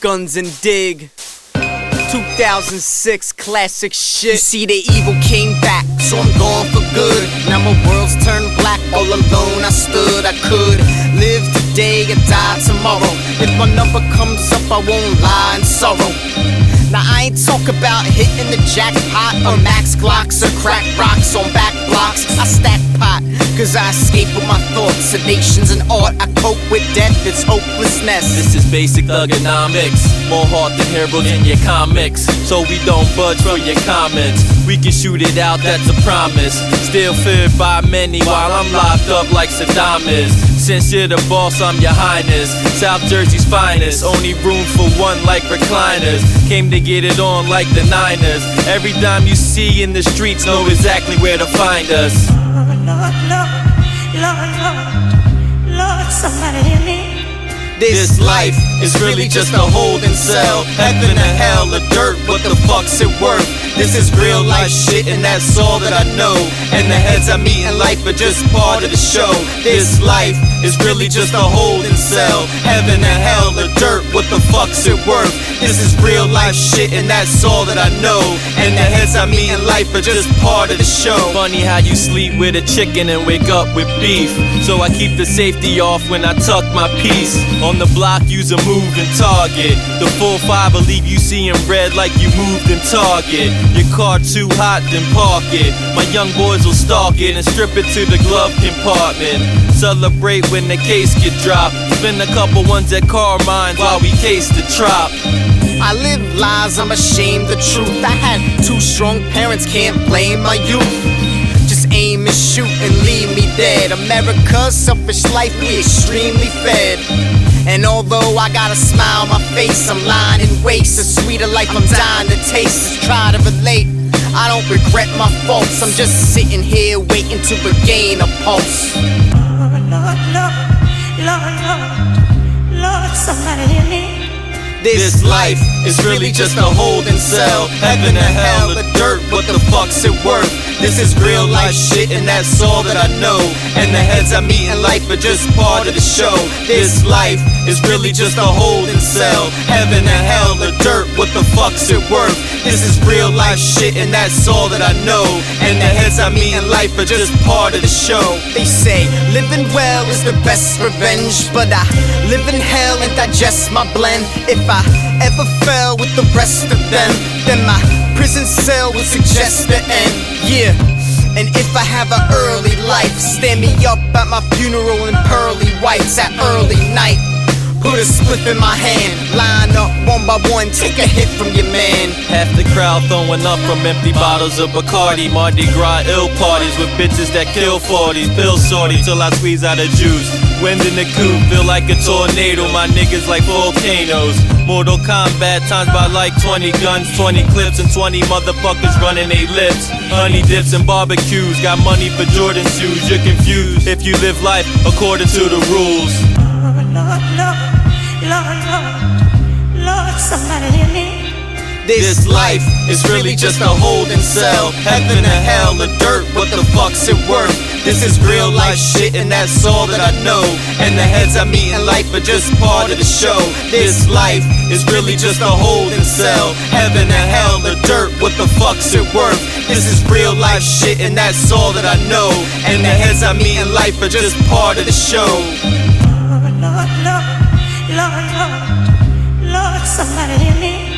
guns and dig. 2006 classic shit. You see the evil came back, so I'm gone for good. Now my world's turned black, all alone I stood. I could live today or die tomorrow. If my number comes up, I won't lie in sorrow. Now I ain't talk about hitting the jackpot or max Glocks or crack rocks on back blocks. I stack pot, cause I escape with my thoughts. Sedations and art, I cope with death, it's hopelessness. This is basic thugonomics, more heart than heroes in your comics. So we don't budge for your comments. We can shoot it out, that's a promise. Still feared by many while I'm locked up like Saddam is. Since you're the boss, I'm your highness. South Jersey's finest, only room for one like recliners. Came to get it on like the Niners. Every dime you see in the streets, know exactly where to find us. Lord, somebody hear me. This life is really just a holding cell. Heaven or hell or dirt, what the fuck's it worth? This is real life shit and that's all that I know. And the heads I meet in life are just part of the show. This life is really just a holding cell. Heaven or hell or dirt, what the fuck's it worth? This is real life shit and that's all that I know. And the heads I meet in life are just part of the show. Funny how you sleep with a chicken and wake up with beef. So I keep the safety off when I tuck my piece. On the block, use a moving target. The 4-5 will leave you seeing red like you moved in Target. Your car too hot, then park it. My young boys will stalk it and strip it to the glove compartment. Celebrate when the case get dropped. Spend a couple ones at Carmine's while we case the trop. I live lies, I'm ashamed of truth. I had two strong parents, can't blame my youth. Just aim and shoot and leave me dead. America's selfish life, we extremely fed. And although I got a smile on my face, I'm lying in waste. A sweeter life I'm dying to taste. Just try to relate, I don't regret my faults. I'm just sitting here waiting to regain a pulse. Lord, somebody hear me. This life is really just a holding cell. Heaven or hell or dirt, what the fuck's it worth? This is real life shit and that's all that I know. And the heads I meet in life are just part of the show. This life is really just a holding cell. Heaven or hell or dirt, what the fuck's it worth? This is real life shit and that's all that I know. And the heads I meet in life are just part of the show. They say living well is the best revenge, but I live in hell and digest my blend. If I ever fell with the rest of them, then my prison cell would suggest the end. Yeah. And if I have an early life, stand me up at my funeral in pearly whites at early night. Put a spliff in my hand, line up one by one, take a hit from your man. Half the crowd throwing up from empty bottles of Bacardi. Mardi Gras ill parties with bitches that kill 40s. Bill shorty till I squeeze out a juice. Wind in the coupe, feel like a tornado. My niggas like volcanoes. Mortal Kombat times by like 20 guns, 20 clips, and 20 motherfuckers running they lips. Honey dips and barbecues, got money for Jordan shoes. You're confused if you live life according to the rules. Lord, somebody hear me. This life is really just a holding cell. Heaven or hell or dirt, what the fuck's it worth? This is real life shit and that's all that I know. And the heads I meet in life are just part of the show. This life is really just a holding cell. Heaven or hell or dirt, what the fuck's it worth? This is real life shit and that's all that I know. And the heads I meet in life are just part of the show. Lord, somebody hear me.